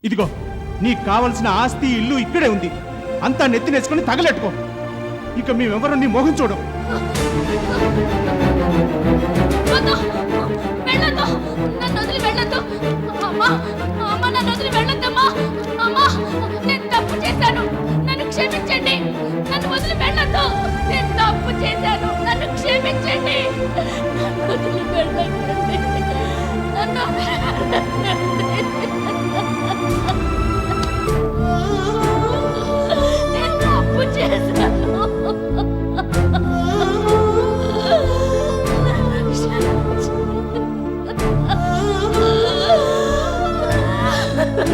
ఇదిగో నీకు కావలసిన ఆస్తి ఇల్లు ఇక్కడే ఉంది. అంతా నెత్తినేసుకుని తగలెట్టుకో. ఇక మేమెవరూ నీ మోహం చూడం. వద్దు, వెళ్ళొద్దు, నన్ను వదిలి వెళ్ళొద్దు. అమ్మా, అమ్మ, నన్ను వదిలి వెళ్ళొద్దమ్మా. అమ్మా, నేను తప్పు చేశాను, నన్ను క్షమించండి. నన్ను వదిలి వెళ్ళొద్దు, నేను తప్పు చేశాను, నన్ను క్షమించండి. నన్ను వదిలి వెళ్ళకండి, నన్ను నేను తప్పు చేశాను.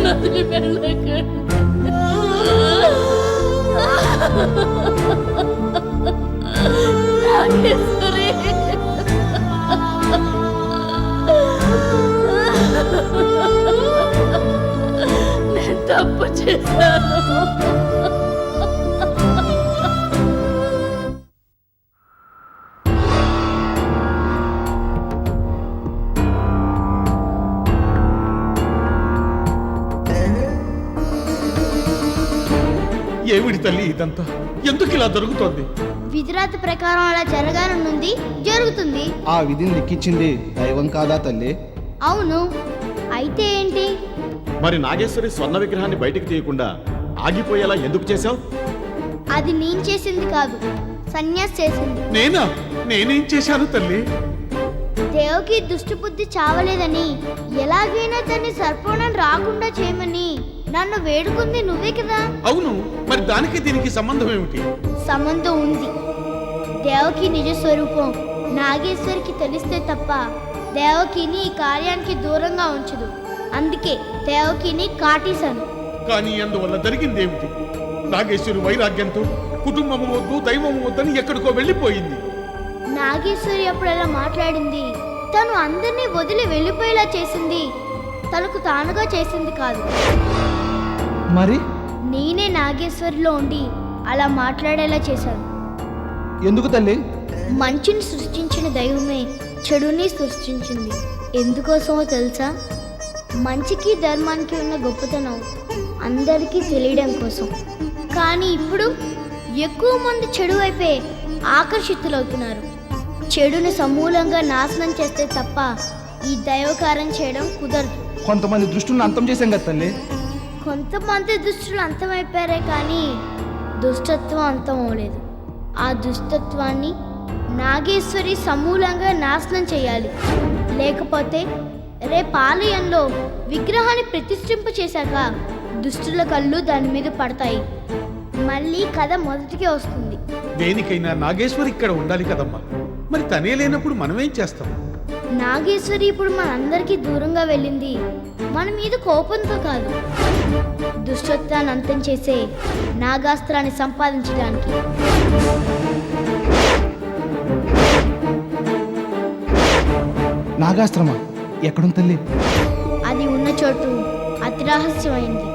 నదిలి వెళ్ళకండి. నాగేశ్వరి, నేను తప్పు చేశాను. ఏమిటి తల్లి ఇదంతా? ఎందుకు ఇలా జరుగుతోంది? విధిరాత ప్రకారం అలా జరగాలనుంది, జరుగుతుంది. ఆ విధిని లిఖించింది దైవం కాదా తల్లి? అవును. అయితే ఏంటి? మరి నాగేశ్వరి స్వర్ణ విగ్రహాన్ని బయటికి తీయకుండా ఆగిపోయేలా ఎందుకు చేశావు? అది నేను చేసింది కాదు, సన్యాసి చేసింది. నేనేం చేశాను తల్లి? దేవకి దుష్టబుద్ధి చావలేదని, ఎలాగైనా తన్ని సర్పణం రాకుండా చేయమని నన్ను వేడుకుంది నువ్వే కదా. అవును, మరి దానికి దీనికి సంబంధం ఏమిటి? సంబంధం ఉంది. దేవకి నిజ స్వరూపం నాగేశ్వరికి తెలిస్తే తప్ప దేవకిని ఈ కార్యానికి దూరంగా ఉంచదు. అందుకే దేవకిని కాటేశాను. కానీ అందువల్ల జరిగింది ఏమిటి? నాగేశ్వరి వైరాగ్యంతో కుటుంబము వద్దు, దైవము వద్దని ఎక్కడికో వెళ్ళిపోయింది. నాగేశ్వరి అప్పుడు అలా మాట్లాడింది, తను అందరినీ వదిలి వెళ్ళిపోయేలా చేసింది, తనకు తానుగా చేసింది కాదు. మరి నేనే నాగేశ్వరిలో ఉండి అలా మాట్లాడేలా చేశాను. ఎందుకు తల్లి? మంచిని సృష్టించిన దైవమే చెడుని సృష్టించింది. ఎందుకోసమో తెలుసా? మంచికి ధర్మానికి ఉన్న గొప్పతనం అందరికీ తెలియడం కోసం. కానీ ఇప్పుడు ఎక్కువ మంది చెడు వైపే ఆకర్షితులవుతున్నారు. చెడుని సమూలంగా నాశనం చేస్తే తప్ప ఈ దైవకారం చేయడం కుదరదు. కొంతమంది దృష్టిని అంతం చేశాం కదా తల్లి. కొంతమంది దుష్టులు అంతమైపోయారే కానీ దుష్టత్వం అంతం అవ్వలేదు. ఆ దుష్టత్వాన్ని నాగేశ్వరి సమూలంగా నాశనం చేయాలి. లేకపోతే రేపు ఆలయంలో విగ్రహాన్ని ప్రతిష్ఠింప చేశాక దుష్టుల కళ్ళు దాని మీద పడతాయి. మళ్ళీ కథ మొదటికే వస్తుంది. దేనికైనా నాగేశ్వరి ఇక్కడ ఉండాలి కదమ్మా. మరి తనే లేనప్పుడు మనమేం చేస్తాం? నాగేశ్వరి ఇప్పుడు మనందరికీ దూరంగా వెళ్ళింది మన మీద కోపంతో కాదు, దుష్టత్వాన్ని అంతం చేసే నాగాస్త్రాన్ని సంపాదించడానికి. నాగాస్త్రమా? ఎక్కడుంది తల్లి? అది ఉన్న చోటు అతి రహస్యమైంది.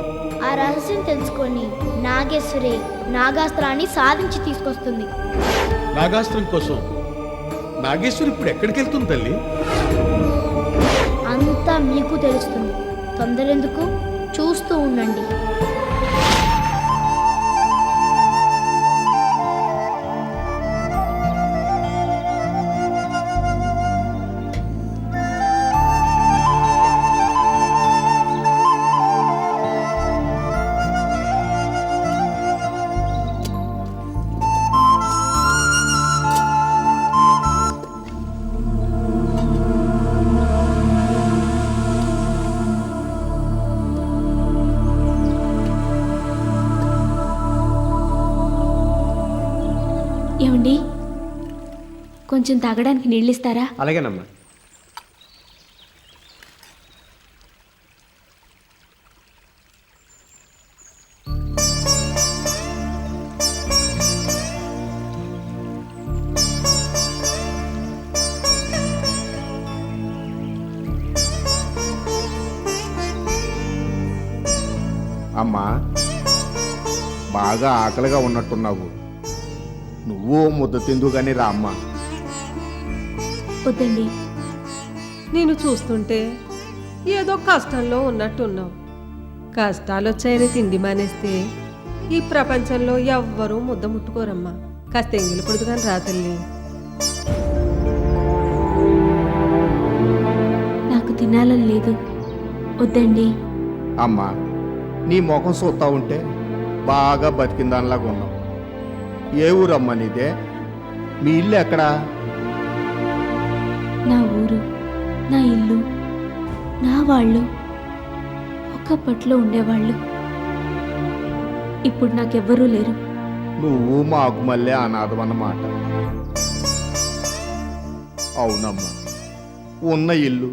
ఆ రహస్యం తెలుసుకొని నాగేశ్వరి నాగాస్త్రాన్ని సాధించి తీసుకొస్తుంది. నాగాస్త్రం కోసం నాగేశ్వరి ఇప్పుడు ఎక్కడికి వెళ్తుంది తల్లి? అంతా మీకు తెలుస్తుంది. తొందర ఎందుకు? చూస్తూ ఉండండి. ఏమండి, కొంచెం తాగడానికి నీళ్ళు ఇస్తారా? అలాగేనమ్మా. అమ్మా, బాగా ఆకలిగా ఉన్నట్టున్నావు. నువ్వు ముద్ద తిందు కానీ రా అమ్మా. వద్దండి, నేను చూస్తుంటే ఏదో కష్టంలో ఉన్నట్టున్నావు. కష్టాలు వచ్చాయని తిండి మానేస్తే ఈ ప్రపంచంలో ఎవ్వరూ ముద్ద ముట్టుకోరమ్మా. కాస్త ఎంగిలి పొడుదు కానీ రా తల్లి. నాకు తినాలని లేదు, వద్దండి. అమ్మా, నీ ముఖం చూస్తా ఉంటే బాగా బతికిన దానిలాగా ఉన్నావు. ఏ ఊరమ్మా నీదే? మీ ఇల్లు ఎక్కడా? నా ఊరు, నా ఇల్లు, నా వాళ్ళు ఒకప్పట్లో ఉండేవాళ్ళు. ఇప్పుడు నాకెవ్వరూ లేరు. నువ్వు మాకు మళ్ళీ అనాథమన్నమాట. అవునమ్మా, ఉన్న ఇల్లు,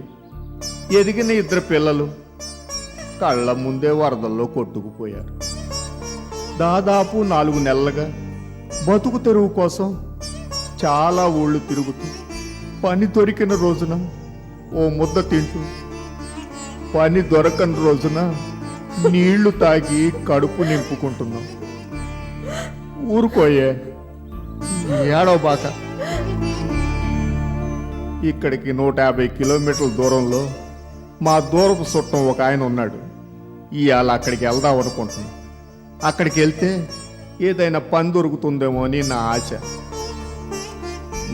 ఎదిగిన 2 పిల్లలు కళ్ళ ముందే వరదల్లో కొట్టుకుపోయారు. దాదాపు 4 నెలలుగా బతుకు తెరువు కోసం చాలా ఊళ్ళు తిరుగుతూ, పని దొరికిన రోజున ఓ ముద్ద తింటూ, పని దొరకని రోజున నీళ్లు తాగి కడుపు నింపుకుంటున్నాం. ఊరుకోయే, ఏడవబాక. ఇక్కడికి 150 కిలోమీటర్ల దూరంలో మా దూరపు చుట్టం ఒక ఆయన ఉన్నాడు. ఇవాళ అక్కడికి వెళ్దాం అనుకుంటున్నాం. అక్కడికి వెళ్తే ఏదైనా పని దొరుకుతుందేమో అని నా ఆశ.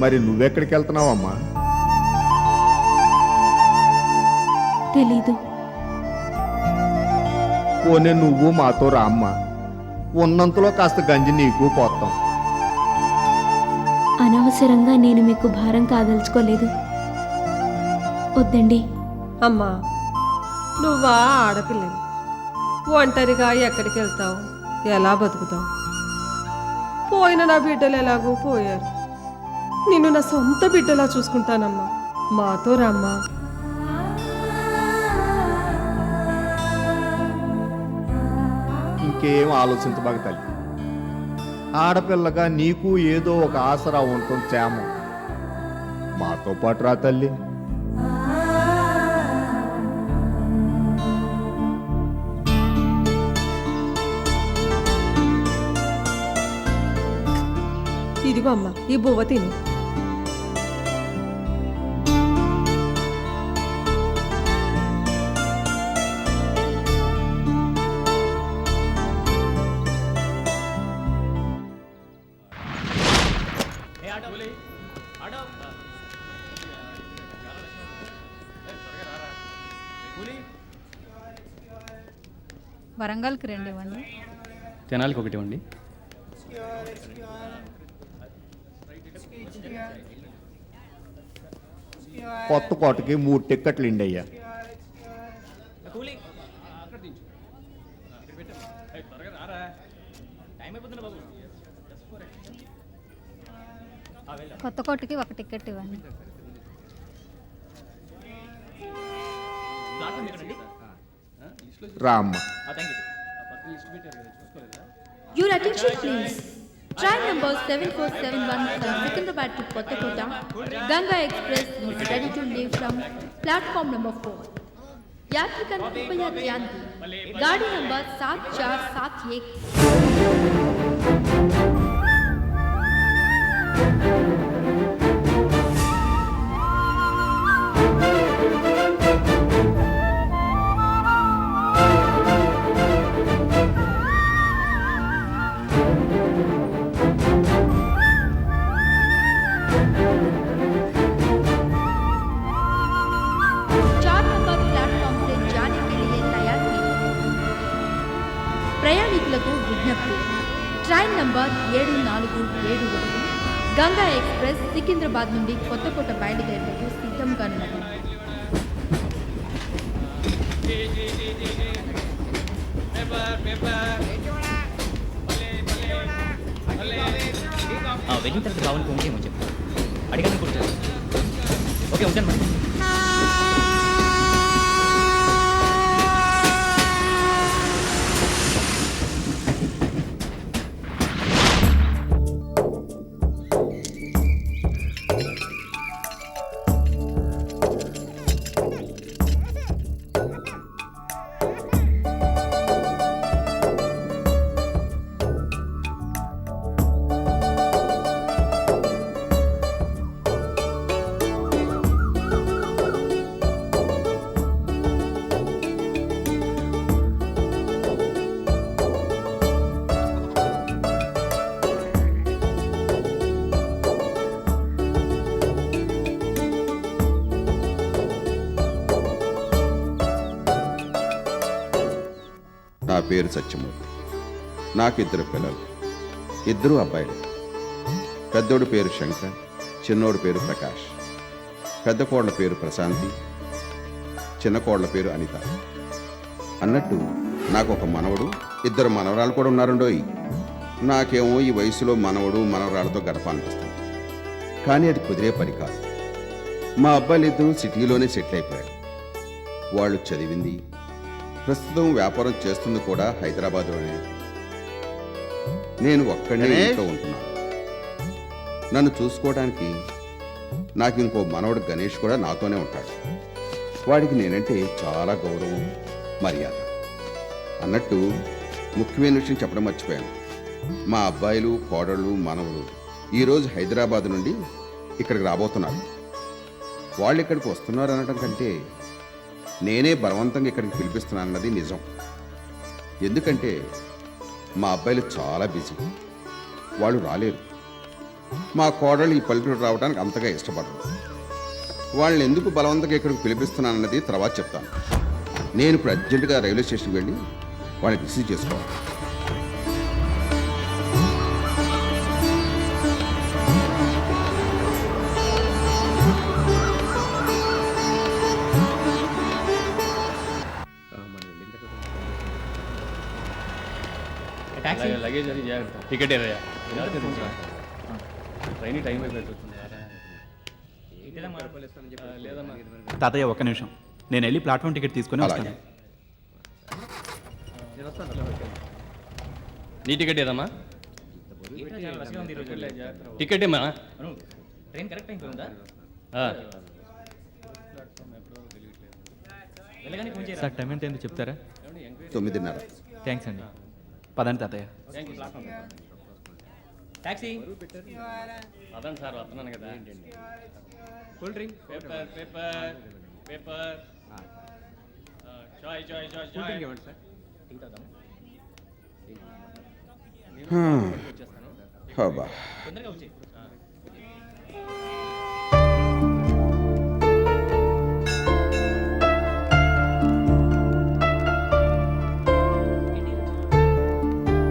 మరి నువ్వెక్కడికి వెళ్తున్నావమ్మా? తెలీదు. పోనీ నువ్వు మాతో రామ్మా. ఉన్నంతలో కాస్త గంజి నీకు పోతాం. అనవసరంగా నేను మీకు భారం కాదలుచుకోలేదు, వద్దండి. అమ్మా, నువ్వా ఆడపిల్లని, ఒంటరిగా ఎక్కడికి వెళ్తావు, ఎలా బతుకుతావు? పోయిన నా బిడ్డలు ఎలాగో పోయారు. నిన్ను నా సొంత బిడ్డలా చూసుకుంటానమ్మా. మాతో రామ్మా. ఇంకేం ఆలోచించబాక తల్లి. ఆడపిల్లగా నీకు ఏదో ఒక ఆసరా ఉంటుంది క్షేమం. మాతో పాటు రా తల్లి. ఇదిగో అమ్మా, ఈ బువ్వ తిను. వరంగల్కి 2 ఇవ్వండి. తెనాలికి 1 ఇవ్వండి. కొత్త కోటకి 3 టిక్కెట్లు ఇండి అయ్యా. కొత్త కోటకి 1 టికెట్ ఇవ్వండి. రామ్మ. Your attention please. Train number 7471 from Secunderabad to Kothakota, Ganga Express is ready to leave from platform number 4. यात्रिगण कृपया ध्यान दें. गाड़ी नंबर 7471. ప్రయాణికులకు విజ్ఞప్తి. Train number 7471 Ganga express Secunderabad నుండి కొత్తకోట బయలుదేరేందుకు సిద్ధంగా ఉన్నది. వెళ్ళిన తర్వాత కావాలని ఇంకేమో చెప్పు. అడిగాను కూర్చో. ఓకే, ఉంటాను మేడం. నా పేరు సత్యమూర్తి. నాకు 2 పిల్లలు, 2 అబ్బాయిలు. పెద్దోడు పేరు శంకర్, చిన్నోడు పేరు ప్రకాష్. పెద్ద కోడల పేరు ప్రశాంతి, చిన్న కోడల పేరు అనిత. అన్నట్టు నాకు ఒక మనవడు, 2 మనవరాలు కూడా ఉన్నారండోయ్. నాకేమో ఈ వయసులో మనవడు మనవరాలతో గడపాలనిపిస్తుంది, కానీ అది కుదిరే పని కాదు. మా అబ్బాయిలు 2 సిటీలోనే సెటిల్ అయిపోయారు. వాళ్ళు చదివింది, ప్రస్తుతం వ్యాపారం చేస్తుంది కూడా హైదరాబాద్లోనే. నేను ఒక్కడే ఇంట్లో ఉంటున్నాను. నన్ను చూసుకోవడానికి నాకు ఇంకో మనవడు గణేష్ కూడా నాతోనే ఉంటాడు. వాడికి నేనంటే చాలా గౌరవం, మర్యాద. అన్నట్టు ముఖ్యమైన విషయం చెప్పడం మర్చిపోయాను. మా అబ్బాయిలు, కోడళ్ళు, మనవలు ఈరోజు హైదరాబాద్ నుండి ఇక్కడికి రాబోతున్నారు. వాళ్ళు ఇక్కడికి వస్తున్నారు అనడం కంటే నేనే బలవంతంగా ఇక్కడికి పిలిపిస్తున్నానన్నది నిజం. ఎందుకంటే మా అబ్బాయిలు చాలా బిజీ, వాళ్ళు రాలేరు. మా కోడళ్ళు ఈ పల్లెటూరు రావడానికి అంతగా ఇష్టపడరు. వాళ్ళని ఎందుకు బలవంతంగా ఇక్కడికి పిలిపిస్తున్నానన్నది తర్వాత చెప్తాను. నేను ఇప్పుడు అర్జెంటుగా రైల్వే స్టేషన్కి వెళ్ళి వాళ్ళని రిసీవ్ చేసుకోవాలి. ట్యాక్సీ లగేజ్ అది జాగ్రత్త. టికెట్ ఏదయ్యా? ట్రైన్ టైం అయిపోతుంది. లేదమ్మా. తాతయ్య ఒక్క నిమిషం, నేను వెళ్ళి ప్లాట్ఫామ్ టికెట్ తీసుకొని అలాగే. వస్తాను. నీ టికెట్ ఏదమ్మా? టికెట్ ఏమా? ట్రైన్ కరెక్ట్ టైంకి ఉందా? సార్ టైం ఎంత చెప్తారా? 9:30. థ్యాంక్స్ అండి. పదండి తాతయ్య. ట్యాక్సీ అదండి సార్, వస్తున్నాను కదా. Cool drink, paper paper paper, చాయ్ చాయ్ చాయ్ చాయ్ ఇవ్వండి సార్. హబ్బా. తొందరగా వచ్చి.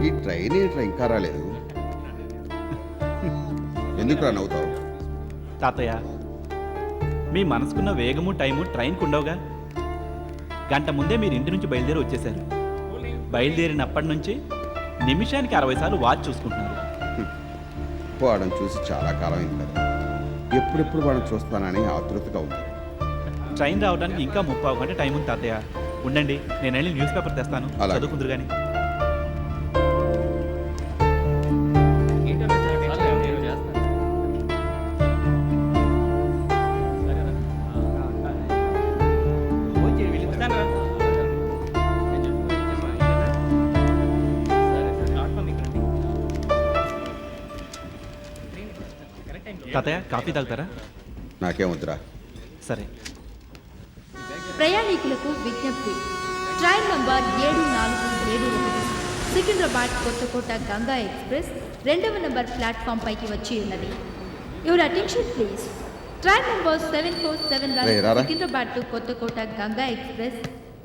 ఈ ట్రైన్ ఏంట్రా ఇంకా రాలేదు? ఎందుకు రా నవ్వుతావు? తాతయ్య, మీ మనసుకున్న వేగము టైము ట్రైన్కి ఉండవుగా. గంట ముందే మీరు ఇంటి నుంచి బయలుదేరి వచ్చేసారు. బయలుదేరినప్పటి నుంచి నిమిషానికి 60 సార్లు వాచ్ చూసుకుంటున్నారు. వాడని చూసి చాలా కాలం అయింది కదా, ఎప్పుడెప్పుడు వాడిని చూస్తానని ఆతృతగా ఉంది. ట్రైన్ రావడానికి ఇంకా 30 గంట టైం ఉంది తాతయ్య. ఉండండి, నేను వెళ్ళి న్యూస్ పేపర్ తెస్తాను, అలాగే. చదువుకుందరు కానీ. తాతయ్య, కాఫీ తాగుతారా? నాకేం వద్దురా. సరే. ప్రయాణికులకు విజ్ఞప్తి. Train number 7471 Secunderabad Kothakota Ganga express 2వ నంబర్ ప్లాట్ఫామ్ పైకి వచ్చి ఉన్నది. Your attention please. Train number 7471 రే, రారా. Secunderabad to Kothakota Ganga express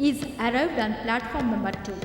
is arrived on platform number 2.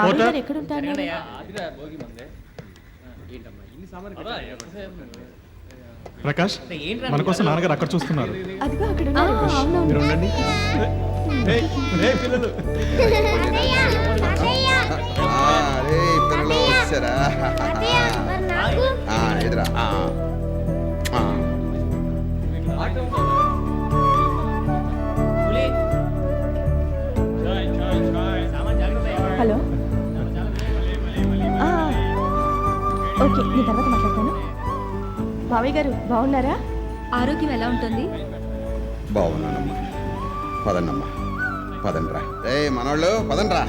Porter, ఎక్కడుంటారు? ప్రకాష్, మన కోసం నాన్నగారు అక్కడ చూస్తున్నారు. అదిగో అక్కడ ఉన్నారు. మీరు ఉండండి. ఏయ్, ఏయ్ పిల్లలు, అరే పిల్లలు వచ్చారా? హలో ఓకే నేను తర్వాత మాట్లాడతాను. మావయ్య గారు బాగున్నారా? ఆరోగ్యం ఎలా ఉంటుంది? బాగున్నానమ్మా. పదండమ్మా, పదండ్రా. రే మనోళ్ళు పదండ్రా.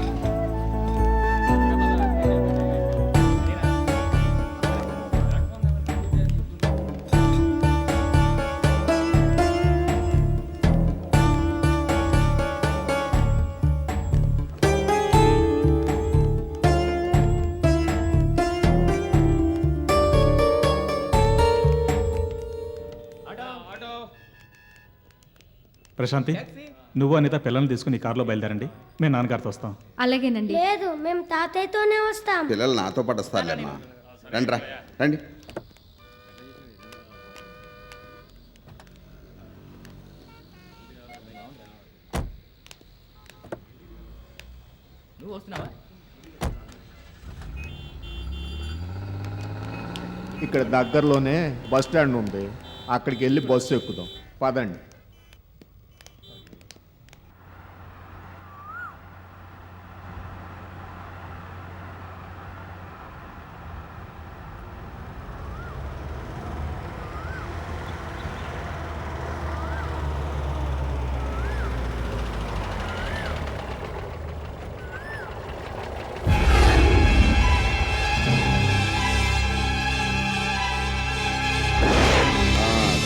ప్రశాంతి, నువ్వు అనిత పిల్లల్ని తీసుకుని కారులో బయలుదేరండి. మేము నాన్నగారితో వస్తాం. అలాగేనండి. లేదు, మేము తాతయ్యతోనే వస్తాం. పిల్లలు నాతో పాటు వస్తారులేమ్మా. రండ్రా, రండి. నువ్వు వస్తున్నావా? ఇక్కడ దగ్గరలోనే బస్ స్టాండ్ ఉంది, అక్కడికి వెళ్ళి బస్సు ఎక్కుదాం. పదండి.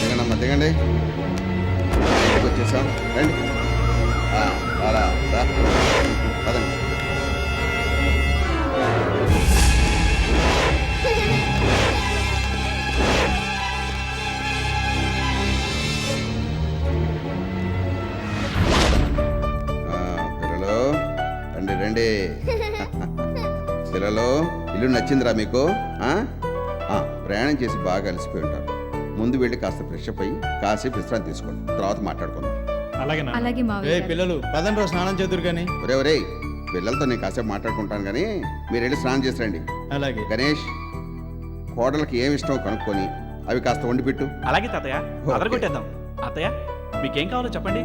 దిగండమ్మా, దిగండి. ఇంటికి వచ్చేసాం, రండి. రారా, రా. పదండి. పిల్లలు రండి, రండి. పిల్లలు, ఇల్లు నచ్చిందిరా మీకు? ప్రయాణం చేసి బాగా అలసిపోయి ఉంటారు. ముందు వెళ్ళి కాస్త ఫ్రెష్ అప్ అయ్యి కాసేపు విశ్రాంతి తీసుకోండి, తర్వాత మాట్లాడుకుందాం. అలాగే మావయ్య గారు. పిల్లలు పదండ్రో, స్నానం చేదురు కానీ. ఒరే పిల్లలతో నేను కాసేపు మాట్లాడుకుంటాను కానీ మీరు వెళ్ళి స్నానం చేసి రండి. అలాగే. గణేష్, కోడలకి ఏమి ఇష్టమో కనుక్కొని అవి కాస్త వండి పెట్టు. అలాగే తాతయ్య, అదరగొట్టేద్దాం. అత్తయ్య, మీకేం కావాలో చెప్పండి.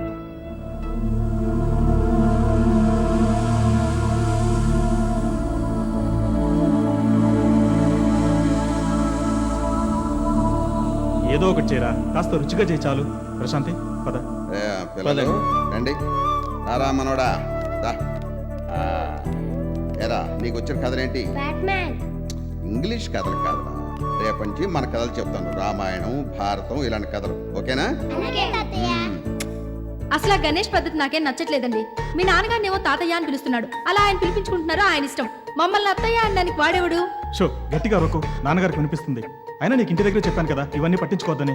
ఏదో ఒకటి చేయరా, కాస్త రుచిగా చేయి చాలు. ప్రశాంతి పద. పిల్లలు రండి. రారా మనోడా, దా. ఏరా, నీకు వచ్చిన కథలేంటి? బ్యాట్మ్యాన్. ఇంగ్లీష్ కథలు కాదురా, రేపటి నుంచి మన కథలు చెప్తాను. రామాయణం, భారతం, ఇలాంటి కథలు. ఓకేనా? అలాగే తాతయ్య. అసలు ఆ గణేష్ పద్ధతి నాకేం నచ్చట్లేదండి. మీ నాన్నగారిని ఏమో తాతయ్య అని పిలుస్తున్నాడు, అలా ఆయన పిలిపించుకుంటున్నారో ఆయన ఇష్టం. మమ్మల్ని అత్తయ్య అనడానికి వాడేవాడు. షో గట్టిగా రోకు, నాన్నగారికి వినిపిస్తుంది. అయినా నీకు ఇంటి దగ్గర చెప్పాను కదా, ఇవన్నీ పట్టించుకోవద్దని.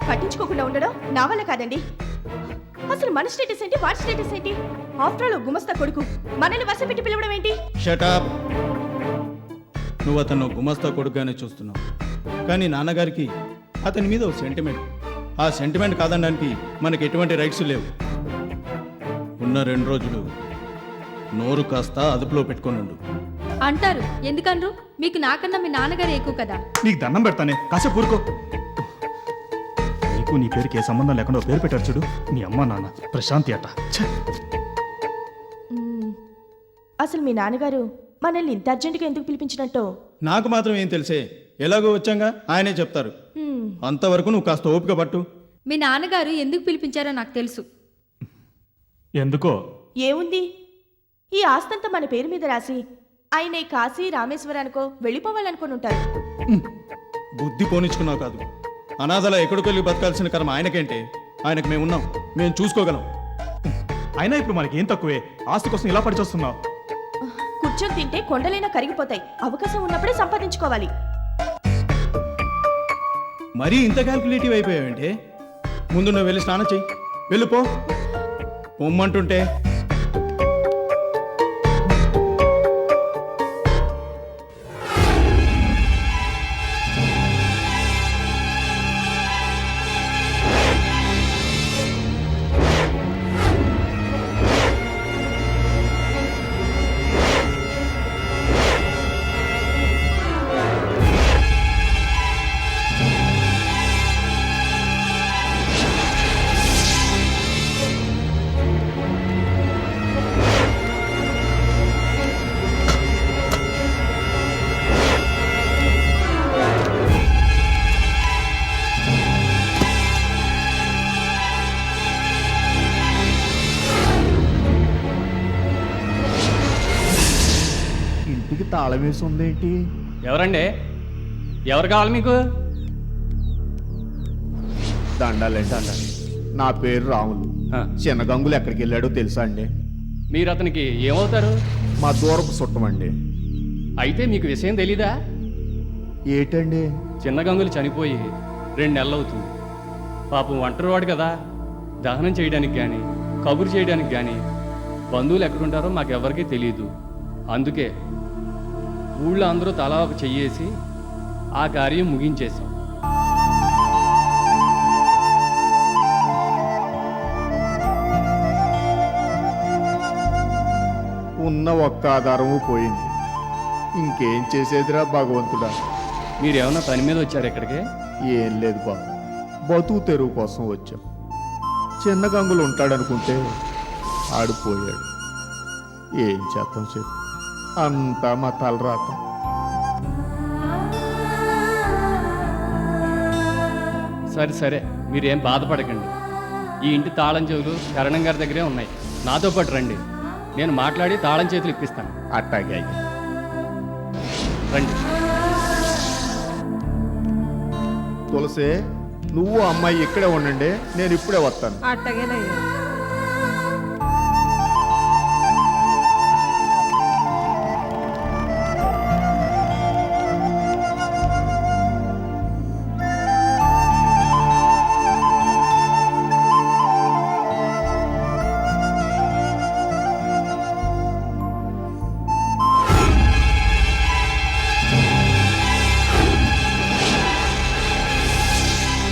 పట్టించుకోకుండా ఉండడం నా వల్ల కాదండి. అసలు మన స్టేటస్ ఏంటి, వాడి స్టేటస్ ఏంటి? ఆఫ్టర్ ఆల్ గుమస్తా కొడుకు మనల్ని వసపెట్టి పిలవడం ఏంటి? షటప్. నువ్వు అతను గుమస్తా కొడుకుగానే చూస్తున్నావు, కానీ నాన్నగారికి అతని మీద ఒక సెంటిమెంట్. ఆ సెంటిమెంట్ కాదనడానికి మనకి ఎటువంటి రైట్స్ లేవు. ఉన్న 2 రోజులు నోరు కాస్త అదుపులో పెట్టుకొని ఉండు. అంటారు, ఎందుకనరు? మీకు నాకన్నా మీ నాన్నగారు ఎక్కువ కదా. నీకు దండం పెడతానే, కాసేపు ఊరుకో. నీకు నీ పేరుకి ఏ సంబంధం లేకుండా పేరు పెట్టారు చూడు, నీ అమ్మ నాన్న ప్రశాంతి అట. అసలు మీ నాన్నగారు మనల్ని ఇంత అర్జెంటుగా ఎందుకు పిలిపించినట్టు? నాకు మాత్రం ఏం తెలిసే, ఎలాగో వచ్చాగా ఆయనే చెప్తారు. అంతవరకు నువ్వు కాస్త ఓపిక పట్టు. మీ నాన్నగారు ఎందుకు పిలిపించారో నాకు తెలుసు. ఎందుకో ఏముంది, ఈ ఆస్తంతా మన పేరు మీద రాసి ఆయన ఈ కాశీ రామేశ్వరానికో వెళ్ళిపోవాలనుకుని ఉంటారు. బుద్ధి పోనిచ్చుకున్నావు కాదు, అనాథలా ఎక్కడికి వెళ్ళి బతకాల్సిన కర్మ ఆయనకేంటే. ఆయనకు మేమున్నాం, మేము చూసుకోగలం. అయినా ఇప్పుడు మనకి ఏం తక్కువే, ఆస్తి కోసం ఇలా పడిచొస్తున్నావు. కూర్చొని తింటే కొండలైనా కరిగిపోతాయి, అవకాశం ఉన్నప్పుడే సంపాదించుకోవాలి. మరీ ఇంత క్యాల్కులేటివ్ అయిపోయావంటే, ముందు నువ్వు వెళ్ళి స్నానం చెయ్యి. వెళ్ళిపో, పొమ్మంటుంటే. ఇంటికి తాళం వేసి ఉందేంటి? ఎవరండి? ఎవరు కావాలి మీకు? దండాలండి. నా పేరు రాములు. చిన్న గంగులు ఎక్కడికి వెళ్ళాడో తెలుసా అండి? మీరు అతనికి ఏమవుతారు? మా దూరపు చుట్టమండి. అయితే మీకు విషయం తెలీదా? ఏటండి? చిన్న గంగులు చనిపోయి 2 నెలలు అవుతుంది. పాపం ఒంటరివాడు కదా, దహనం చేయడానికి కానీ కబురు చేయడానికి కానీ బంధువులు ఎక్కడుంటారో మాకెవరికీ తెలియదు. అందుకే ఊళ్ళో అందరూ తలా ఒక చెయ్యేసి ఆ కార్యం ముగించేశాం. ఉన్న ఒక్క ఆధారము పోయింది. ఇంకేం చేసేదిరా భగవంతుడా? మీరేమన్నా పని మీద వచ్చారు ఇక్కడికి? ఏం లేదు బాబు, బతుకు తెరువు కోసం వచ్చాం. చిన్న గంగులు ఉంటాడనుకుంటే ఆడిపోయాడు. ఏం చేద్దాం చెప్పు, అంతా మా తలరాత. సరే సరే, మీరేం బాధపడకండి. ఈ ఇంటి తాళం చెవులు కరణం గారి దగ్గరే ఉన్నాయి. నాతో పాటు రండి, నేను మాట్లాడి తాళం చేతులు ఇప్పిస్తాను. అట్టాగే అయ్యా. రండి. తులసి, నువ్వు అమ్మాయి ఇక్కడే ఉండండి, నేను ఇప్పుడే వస్తాను. అట్టగేనయ్యా.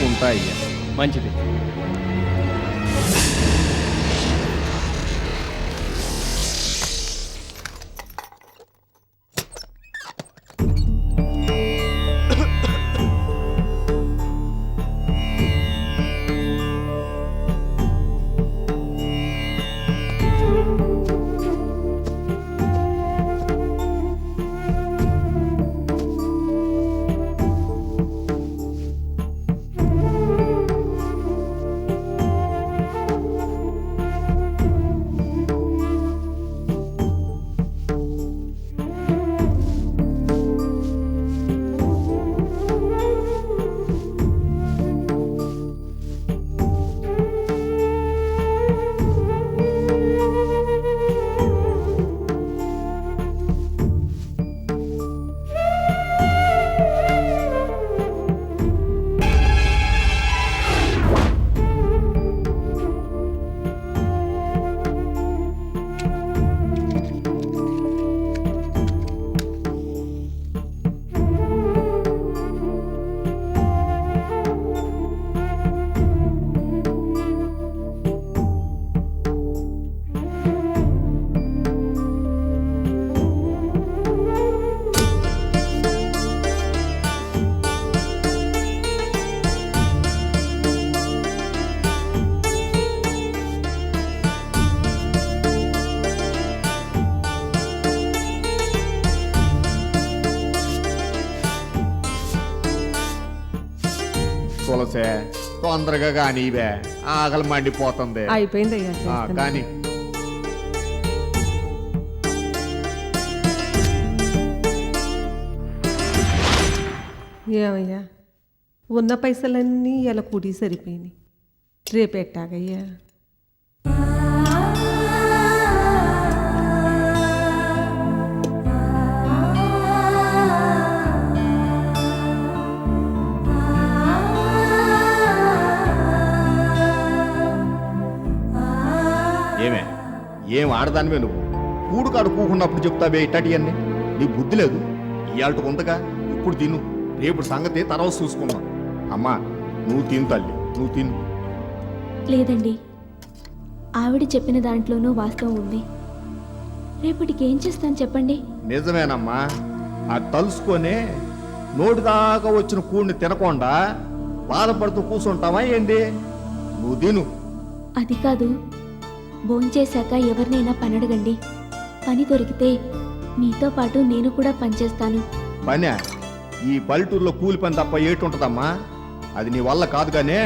ఉంటా అయ్యా. మంచిది. తులసే, తొందరగా కానీ ఇవే ఆకలి మండిపోతుంది. అయిపోయిందయ్యా. కానీ ఏమయ్యా, ఉన్న పైసలన్నీ ఇలా కూడి సరిపోయినాయి. రేపెట్టాగయ్యా? ఏమే, ఏం ఆడదానివే నువ్వు? కూడు కాడు కూకున్నప్పుడు చెప్తావే ఇట్టటి అన్ని? నీ బుద్ధి లేదు. ఇవాళ ఉందగా, ఇప్పుడు తిను, రేపు సంగతి తర్వాత చూసుకుందాం. అమ్మా, నువ్వు తిను తల్లి, నువ్వు తిను. లేదండి, ఆవిడ చెప్పిన దాంట్లోనూ వాస్తవం ఉంది. రేపటికి ఏం చేస్తాను చెప్పండి? నిజమేనమ్మా. అది తలుసుకొని నోటి దాకా వచ్చిన కూడిని తినకుండా బాధపడుతూ కూర్చుంటావా ఏంది? నువ్వు తిను. అది కాదు, భోంచేశాక ఎవరినైనా పనడగండి. పని దొరికితే మీతో పాటు నేను కూడా పనిచేస్తాను. పనే? ఈ పల్లెటూరులో కూలి పని తప్ప ఏటుంటదమ్మా? అది నీ వల్ల కాదు గానే,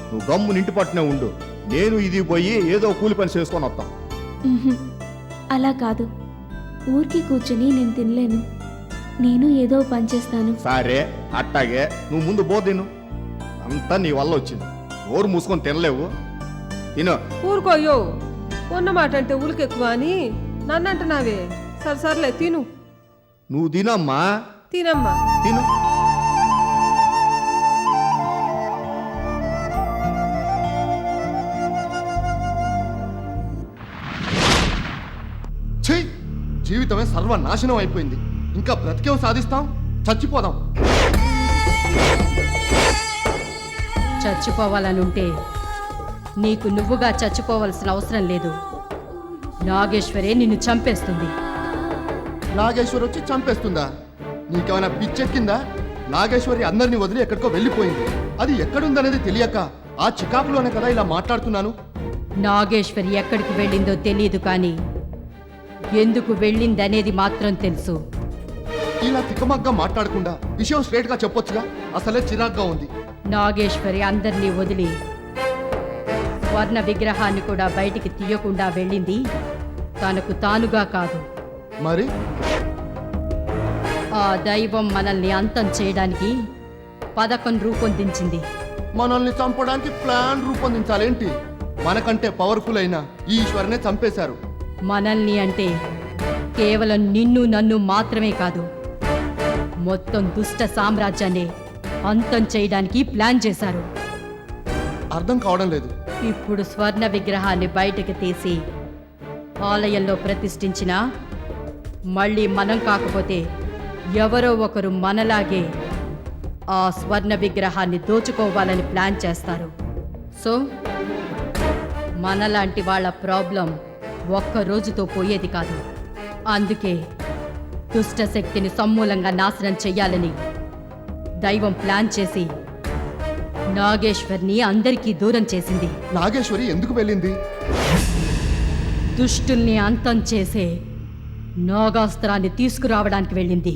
నువ్వు గమ్ము నింటి పట్టునే ఉండు. నేను ఇది పోయి ఏదో కూలి పని చేసుకొని వస్తాం. అలా కాదు, ఊరికి కూర్చుని నేను తినలేను. నేను ఏదో పని చేస్తాను. సరే అట్టాగే, నువ్వు ముందు బో తిను. అంతా నీ వల్ల వచ్చింది. నోరు మూసుకొని తినలేవు. తిను. ఊరుకోయో, ఉన్న మాట అంటే ఉలికెక్కువ అని నన్ను అంటున్నావే. సర్లే తిను. నువ్వు తినమ్మా, తినమ్మా. తిను. ఛీ, జీవితమే సర్వనాశనం అయిపోయింది. ఇంకా బ్రతికేం సాధిస్తాం? చచ్చిపోదాం. చచ్చిపోవాలనుంటే నీకు నువ్వుగా చచ్చిపోవలసిన అవసరం లేదు. నాగేశ్వరే నిన్ను చంపేస్తుంది. నాగేశ్వరి వచ్చి చంపేస్తుందా? నీకేమైనా పిచ్చెక్కిందా? నాగేశ్వరి అందరినీ వదిలి ఎక్కడికో వెళ్ళిపోయింది. అది ఎక్కడుందనేది తెలియక ఆ చికాకులోనే కదా ఇలా మాట్లాడుతున్నాను. నాగేశ్వరి ఎక్కడికి వెళ్ళిందో తెలియదు, కానీ ఎందుకు వెళ్ళిందనేది మాత్రం తెలుసు. ఇలా తిక్కమగ్గా మాట్లాడకుండా విషయం స్ట్రేట్ గా చెప్పొచ్చుగా. అసలే చిరాగ్గా ఉంది. నాగేశ్వరి అందరినీ వదిలి స్వర్ణ విగ్రహాన్ని కూడా బయటికి తీయకుండా వెళ్ళింది తనకు తానుగా కాదు. మరి ఆ దైవం మనల్ని అంతం చేయడానికి పథకం రూపొందించింది. మనల్ని చంపడానికి ప్లాన్ రూపొందించాలేంటి? మనకంటే పవర్ఫుల్ అయిన ఈ ఈశ్వరనే చంపేశారు. మనల్ని అంటే కేవలం నిన్ను నన్ను మాత్రమే కాదు, మొత్తం దుష్ట సామ్రాజ్యాన్ని అంతం చేయడానికి ప్లాన్ చేశారు. అర్థం కావడం లేదు. ఇప్పుడు స్వర్ణ విగ్రహాన్ని బయటకు తీసి ఆలయంలో ప్రతిష్ఠించినా మళ్ళీ మనం కాకపోతే ఎవరో ఒకరు మనలాగే ఆ స్వర్ణ విగ్రహాన్ని దోచుకోవాలని ప్లాన్ చేస్తారు. సో మనలాంటి వాళ్ళ ప్రాబ్లం ఒక్క రోజుతో పోయేది కాదు. అందుకే దుష్ట శక్తిని సమూలంగా నాశనం చెయ్యాలని దైవం ప్లాన్ చేసి నాగేశ్వర్ని అందరికీ దూరం చేసింది. నాగేశ్వరి ఎందుకు వెళ్ళింది? దుష్టుల్ని అంతం చేసే నాగాస్త్రాన్ని తీసుకురావడానికి వెళ్ళింది.